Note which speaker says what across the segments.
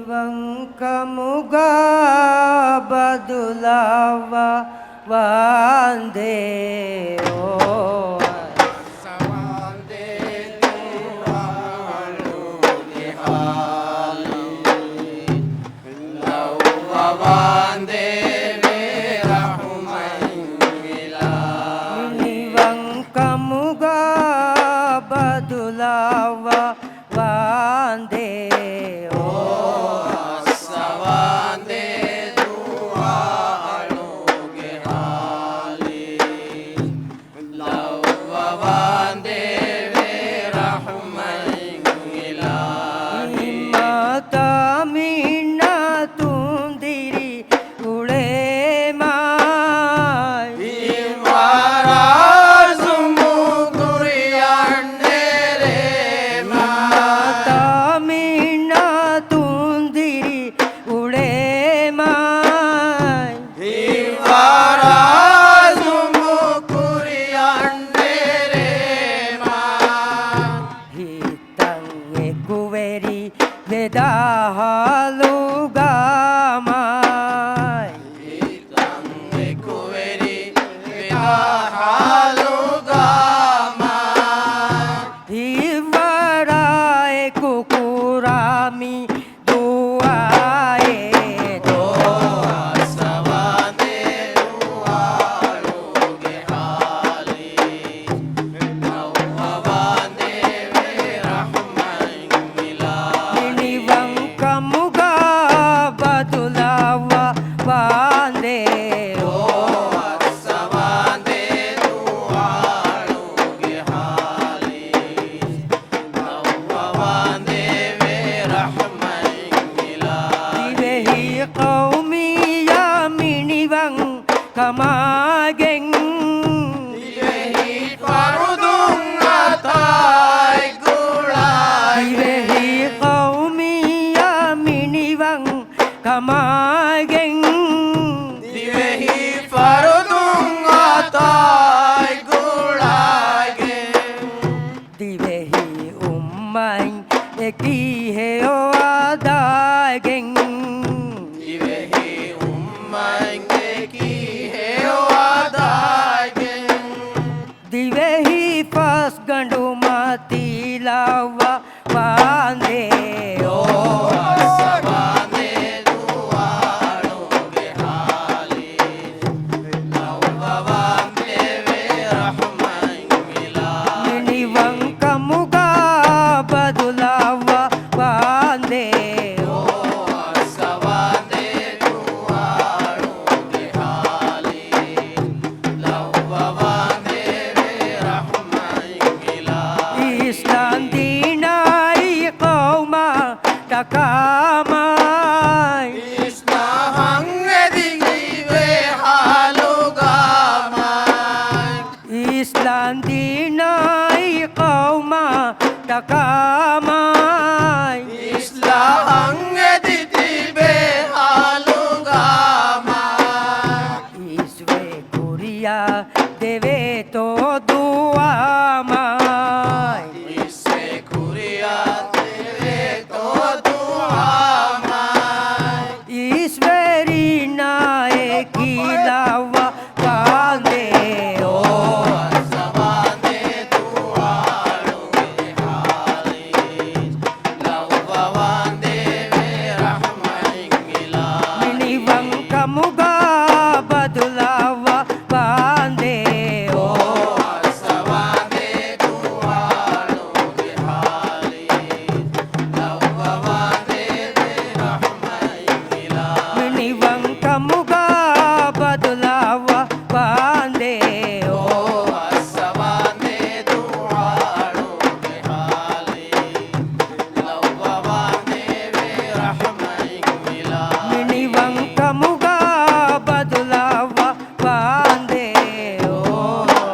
Speaker 1: వంకముగా బదులవ్వ వందే ఓ వంకముగా బదులవ్వ వందే ఓ Kamageng Ibehi farudung atay gulay Ibehi qaumi yaminiwang kamageng Ibehi farudung atay gulay Ibehi umay ekiheo adageng Ibehi umay Dhivehi फस गंडू माती लावा बांधे ओ बांधे दुआरो के हाली लावा बांधे वे रहमन मिला निवंक मुगा बदुलावा बांधे ओ सवांधे दुआरो के हाली लावा takamay isnahang edigiwe halugamay islandinay qauma takamay islahang edigiwe halugamay iswe kuriya deve to duamay iswe kuriya Kilawa bande o sabande duaru ke hali lawa bande ve rahman mila miniwang kamuga badulawa bande o sabande duaru ke hali lawa bande ve rahman mila miniwang kamuga बदलावा बांधे ओ असबांधे दुआरो के हाली लव्वा बांधे वे रहमन मिला निवंक मुगा बदलावा बांधे ओ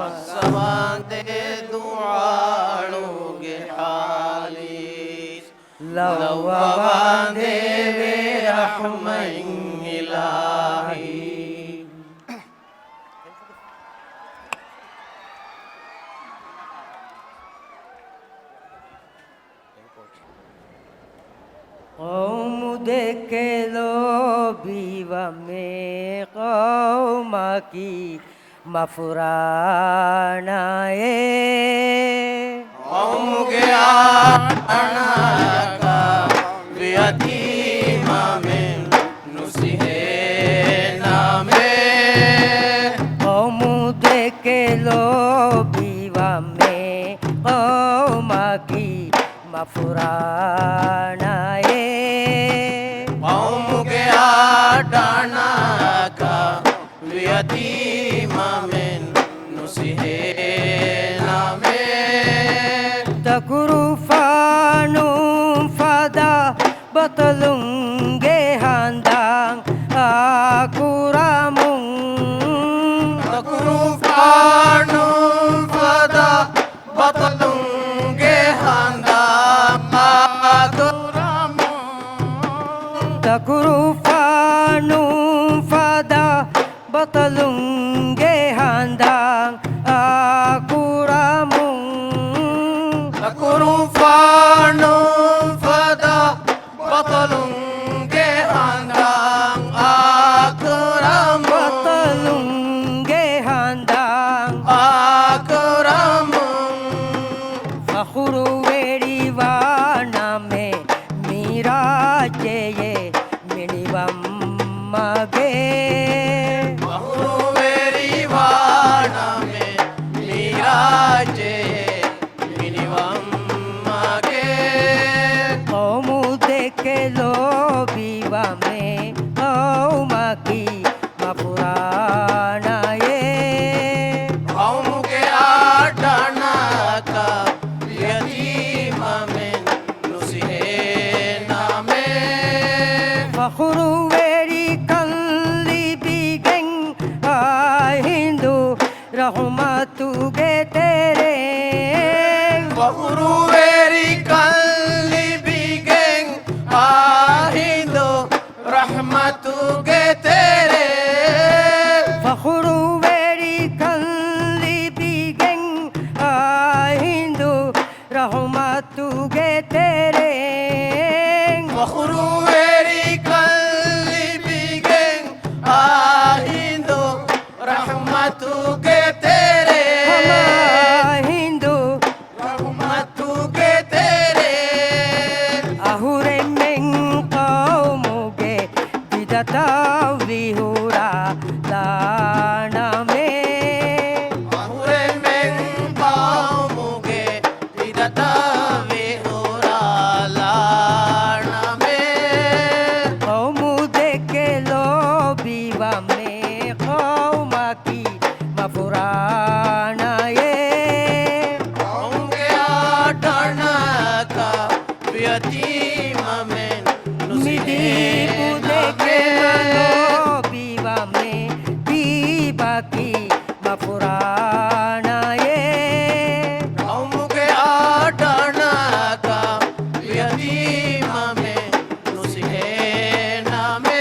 Speaker 1: असबांधे दुआरो के हाली लव्वा बांधे वे रहमन मिला Oh देखे लो बीवा में कौमा की मफुरानाए
Speaker 2: कौम के आना का यतीमा में नुसीहे नामे
Speaker 1: कौम देखे लो बीवा में कौमा की मफुरानाए
Speaker 2: कौम के आना का यतीमा में नुसीहे नामे
Speaker 1: तकुरुफानु फदा बतलूंगे हांदांग आकुरामुं
Speaker 2: तकुरुफानु फदा बतलूंगे हांदांग आकुरामुं
Speaker 1: तकुरुफानु फदा बतलूंगे हांदांग आकुरामुं
Speaker 2: तकुरुफानु फदा बतलूंगे हांदांग आकुरामुं
Speaker 1: बतलूंगे हांदांग
Speaker 2: आकुरामुं
Speaker 1: फखुरु वेरी वाना में मीरा ये मिनिवम मगे
Speaker 2: बहुवेरी वाना में मीराजे मिनिवम मागे
Speaker 1: कौमु देखे लो बीवा में कौमा की मफुराना ये
Speaker 2: कौम के आटाना का यतीमा में नुसीहे नामे
Speaker 1: फखुरु वेरी कल्ली बिगें हिंदू रहमतुगे तेरे
Speaker 2: बहुवेरी कल्ली बिगें आहिंदो रहमतुगे तेरे
Speaker 1: फखुरु वेरी कल्ली बिगें हिंदू रहमतुगे तेरे
Speaker 2: बहुवेरी कल्ली बिगें आहिंदो रहमतुगे तेरे
Speaker 1: हिंदू
Speaker 2: रहमतुगे तेरे
Speaker 1: अहुरे में कौमुगे विदता विहुरा लाना में
Speaker 2: बहुरे में पाऊंगे विदता विहुरा लाना में
Speaker 1: कौमु देखे लो बीवा में कौमा की मफुराना ये
Speaker 2: होंगे आटाना का यतीमा में
Speaker 1: मिदी
Speaker 2: नुसीहे
Speaker 1: देखे
Speaker 2: नामे
Speaker 1: लो बीवा में बीबा की मफुराना ये
Speaker 2: होंगे आटाना का यतीमा में नुसीहे नामे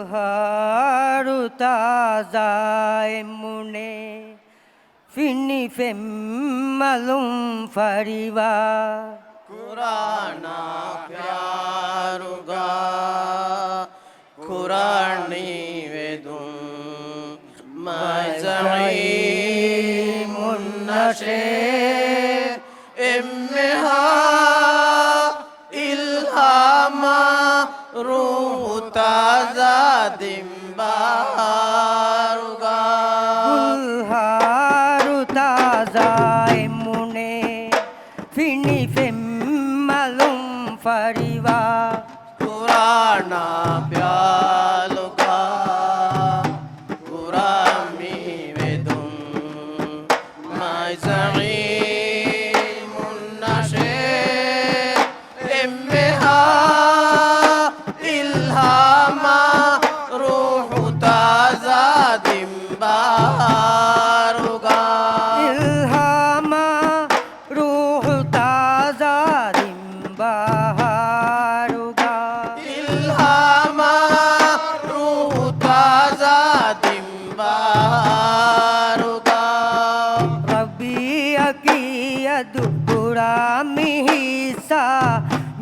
Speaker 1: गुलहारु ताज़ाए मुने फिनी फेम मालूम फरीवा
Speaker 2: कुराना प्यारुगा कुरानी वेदुं मज़ई मुन्नशे इम्हा इल्हामा रूह ताज़ा दिम्बारुगा
Speaker 1: गुलहारु ताज़ाए मुने फिनी फेम मालूम फरीवा
Speaker 2: कुराना प्यालुगा कुरामी वेदुं मज़ई मुन्नशे इम्हा इल्हामा रूह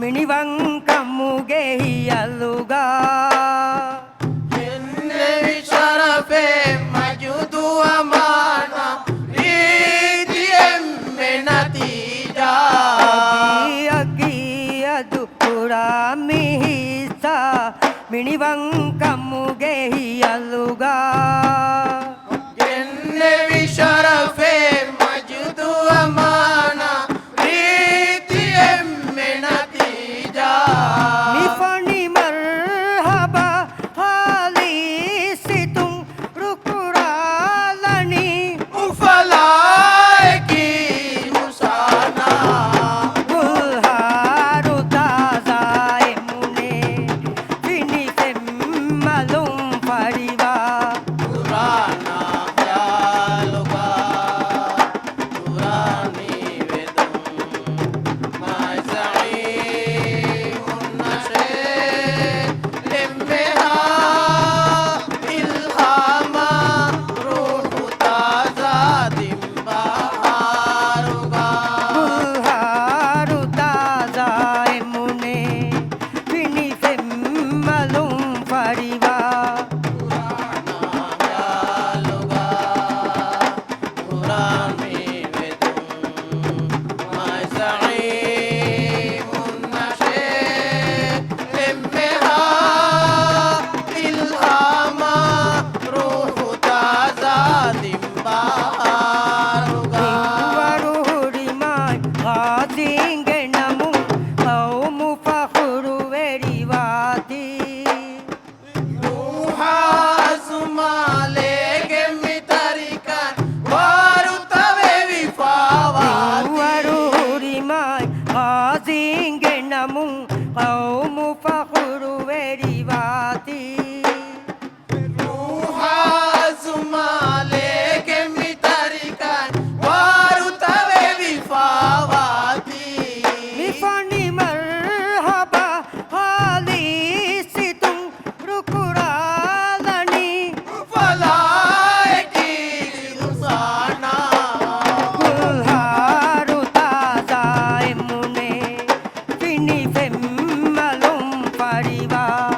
Speaker 1: මිනිවන් කම්මුගේ හියල්ලුගා
Speaker 2: Yennevi şarafe majudu amana ridiyemme natija
Speaker 1: අගී අදුපුරා මිහිසා මිනිවන් කම්මුගේ හියල්ලුගා
Speaker 2: Yennevi şarafe majudu amana ridiyemme natija
Speaker 1: මිෆනි මර්හබා හාලි සිතුම් රුකුරාලනි
Speaker 2: ufalaiki musana
Speaker 1: ගුල්හාරු තාසාය මුනේ පිනිසෙම් මලුම් පරිවා
Speaker 2: Purana yaluga Purani vedum Maizai unnashe Lemmeha ilhama Ruhu taza dimbaharuga
Speaker 1: ගුල්හාරු තාසාය මුනේ පිනිසෙම් මලුම් පරිවා වරුහුරිමයි ආදීන්ගේ නමුම් කවුමු පහුරු වෙරිවාදී වරුහුරිමයි ආදීන්ගේ නමුම් කවුමු පහුරු වෙරිවාදී මිෆනි මර්හබා හාලි සිතුම් රුකුරාලනි ගුල්හාරු තාසාය මුනේ පිනිසෙම් මලුම් පරිවා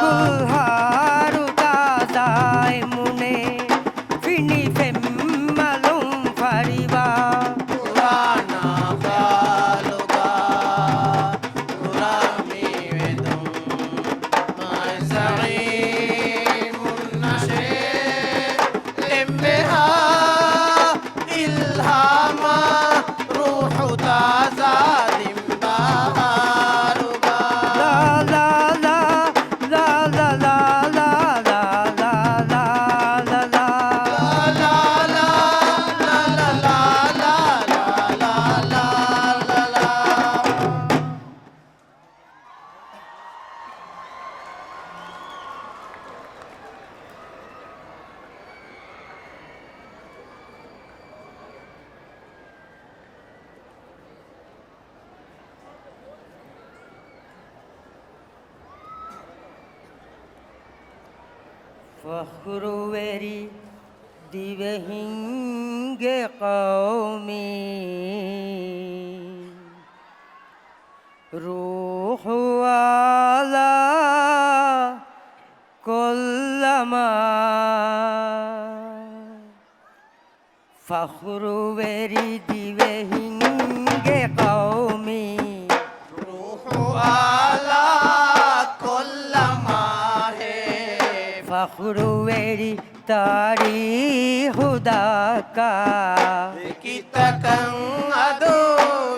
Speaker 1: ගුල්හාරු තාසාය මුනේ පිනිසෙම් මලුම් පරිවා ලා ලා ලා ලා ලා ලා ලා ලා ලා ලා ලා ෆහුරුවෙරි දිවහින්ගේ කවුමි රූහුවාලා කොල්ලමා ෆහුරුවෙරි දිවහින්ගේ කවුමි ෆහුරුවෙරි තාරීහුදාකා
Speaker 2: Kitakan ado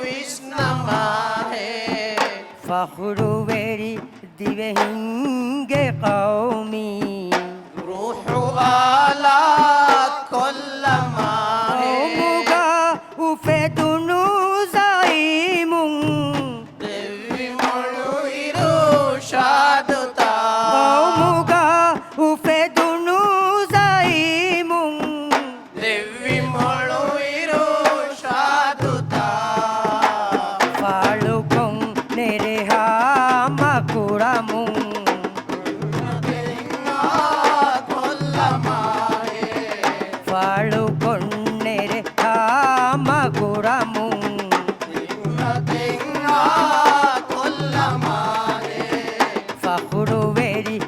Speaker 2: visnamahe
Speaker 1: ෆහුරුවෙරි දිවහින්ගේ කවුමි
Speaker 2: Ruhu ala kollamahe
Speaker 1: ඔමුගා උපෙදුණු සයිමුන්
Speaker 2: Devi molu iru shaduta
Speaker 1: ඔමුගා උපෙදුණු සයිමුන්
Speaker 2: Devi molu iru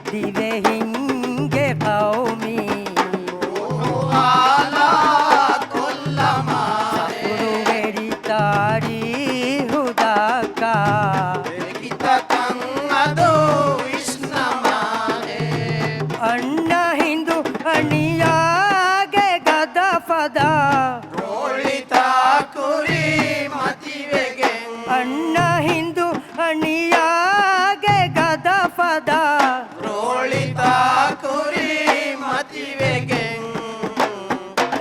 Speaker 1: দিবে হিঙ্গে কওমি
Speaker 2: আলা কুল্লামা
Speaker 1: গুরুবেরি তারি হুদাকা
Speaker 2: kita kang ado isnama
Speaker 1: ಅಣ್ಣ ಹಿಂದೂ ಅಣಿಯಾಗೆ ಗದ ಪದ
Speaker 2: rolita kuri mativege
Speaker 1: ಅಣ್ಣ ಹಿಂದೂ ಅಣಿಯಾಗೆ ಗದ ಪದ
Speaker 2: rolita kuri mativege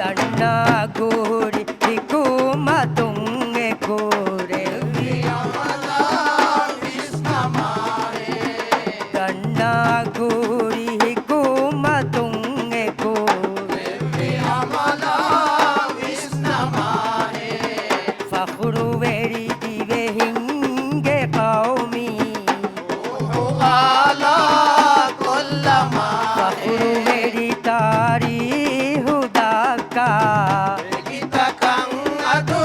Speaker 1: ತಣ್ಣ ಗೂರಿ ಹಿಕುಮ ತುಂಗೆ ಕೂರೆ ತಣ್ಣ ಗೂರಿ ಹಿಕುಮ ತುಂಗೆ ಕೂರೆ ಫಖ್ರು ವೇರಿ ದಿವೆ ಹಿಂಗೆ ಕೌಮಿ
Speaker 2: ala kullama
Speaker 1: ಫಖ್ರು ವೇರಿ ತಾರಿ ಹುದಾಕ
Speaker 2: kita kang ado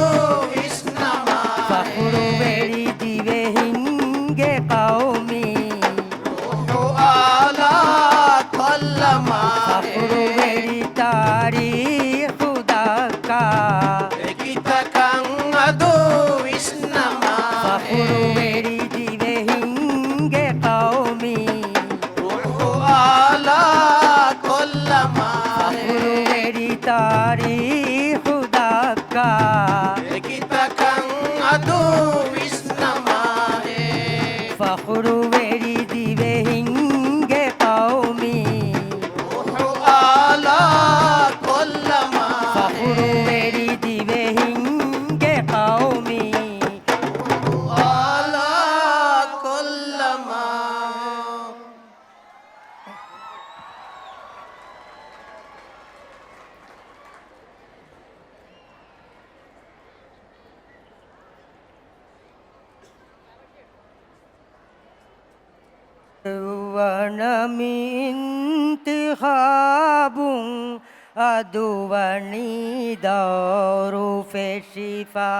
Speaker 2: isnama
Speaker 1: ಫಖ್ರು ವೇರಿ ದಿವೆ ಹಿಂಗೆ ಕೌಮಿ
Speaker 2: ala kullama
Speaker 1: ಫಖ್ರು ವೇರಿ ತಾರಿ ಹುದಾಕ
Speaker 2: kita kang ado isnama
Speaker 1: ಫಖ್ರು ವೇರಿ ದಿವೆ ಹಿಂಗೆ ಕೌಮಿ
Speaker 2: ala kullama
Speaker 1: ಫಖ್ರು ವೇರಿ ತಾರಿ ಹುದಾಕ
Speaker 2: kita kang ado isnama
Speaker 1: ಫಖ್ರು ವೇರಿ ದಿವೆ ಹಿಂಗೆ ಕೌಮಿ
Speaker 2: ala kullama
Speaker 1: ಫಖ್ರು ವೇರಿ ದಿವೆ ಹಿಂಗೆ ಕೌಮಿ
Speaker 2: ala kullama
Speaker 1: വനമിന്തിഹാബും അതുവണി ദൗറു ഫെഷിഫാ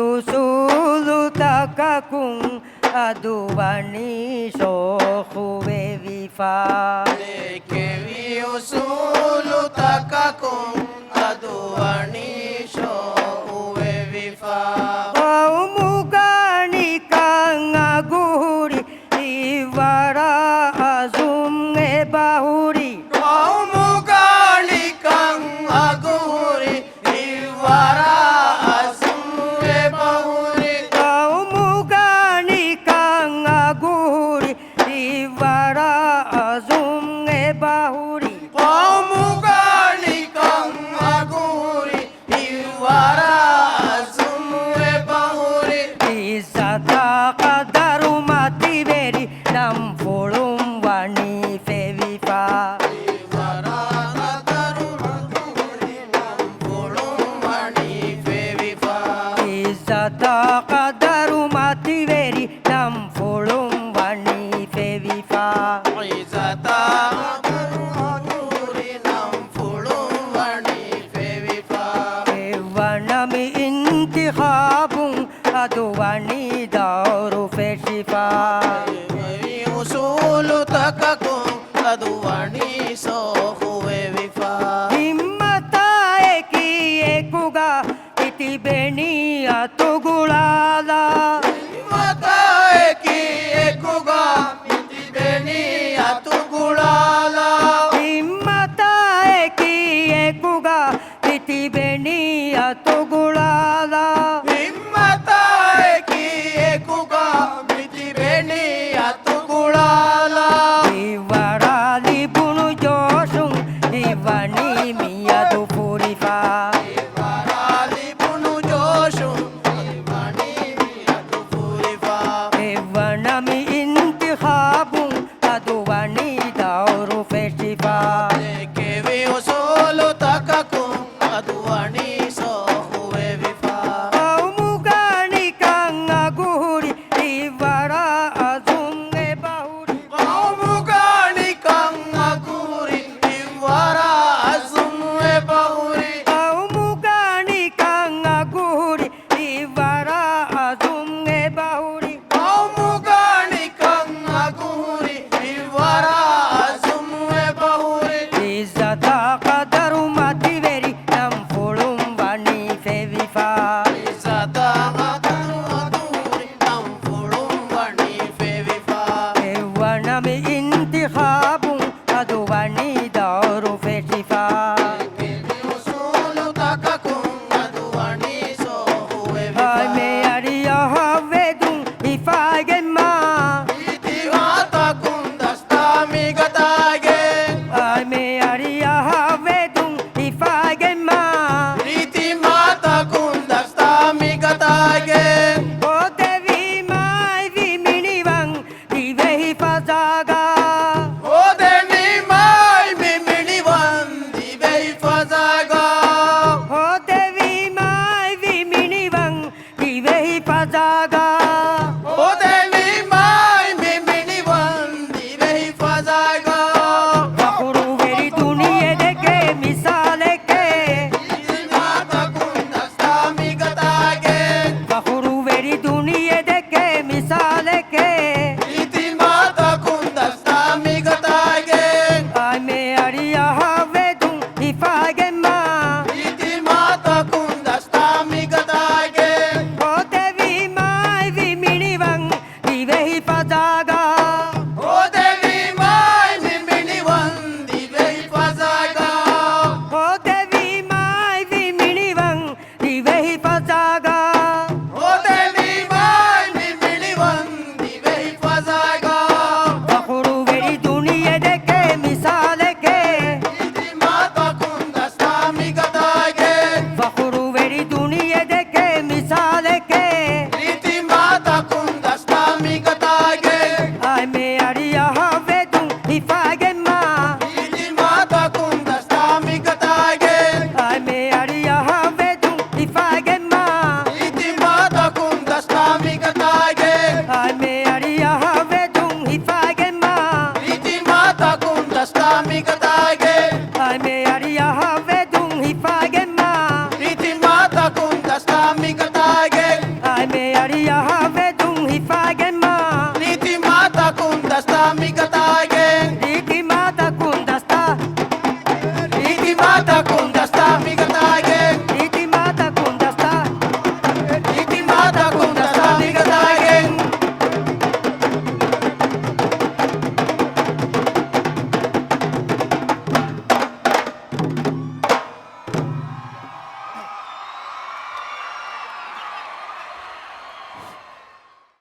Speaker 1: keviusulu takakung aduwani sohuwe vifa Kaumugani kang aguri iwara azum e bahuri Kaumugani kang aguri iwara azum e bahuri Isata kadaru mati veri nam folum wani fevifa Isata kadaru mati veri nam folum wani fevifa Evanami intihabum aduwani dauru feshifa himmata eki ekuga iti beni atugulala himmata eki ekuga iti beni atugulala iwarali bunu joshum divani miyadu purifa evanami intihabum aduwani dauru feshifa kaumugani kang aguri iwara azum e bahuri again,